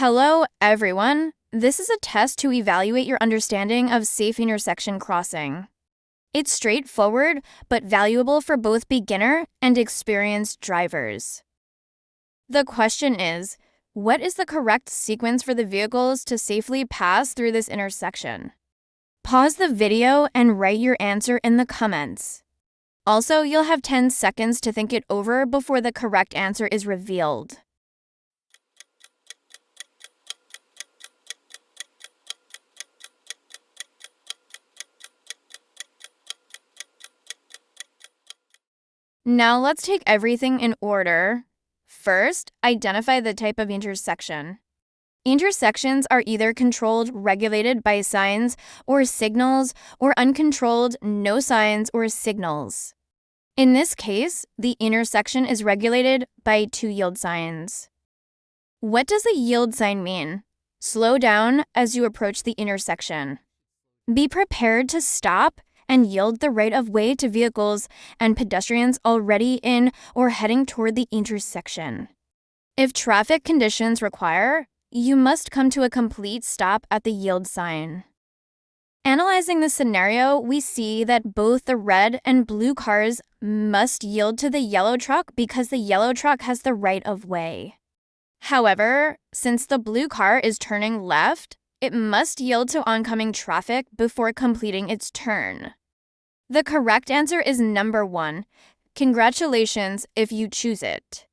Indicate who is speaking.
Speaker 1: Hello, everyone. This is a test to evaluate your understanding of safe intersection crossing. It's straightforward, but valuable for both beginner and experienced drivers. The question is, what is the correct sequence for the vehicles to safely pass through this intersection? Pause the video and write your answer in the comments. Also, you'll have 10 seconds to think it over before the correct answer is revealed. Now let's take everything in order. First, identify the type of intersection. Intersections are either controlled, regulated by signs or signals, or uncontrolled, no signs or signals. In this case, the intersection is regulated by two yield signs. What does a yield sign mean? Slow down as you approach the intersection. Be prepared to stop and yield the right of way to vehicles and pedestrians already in or heading toward the intersection. If traffic conditions require, you must come to a complete stop at the yield sign. Analyzing the scenario, we see that both the red and blue cars must yield to the yellow truck because the yellow truck has the right of way. However, since the blue car is turning left, it must yield to oncoming traffic before completing its turn. The correct answer is number 1. Congratulations if you choose it.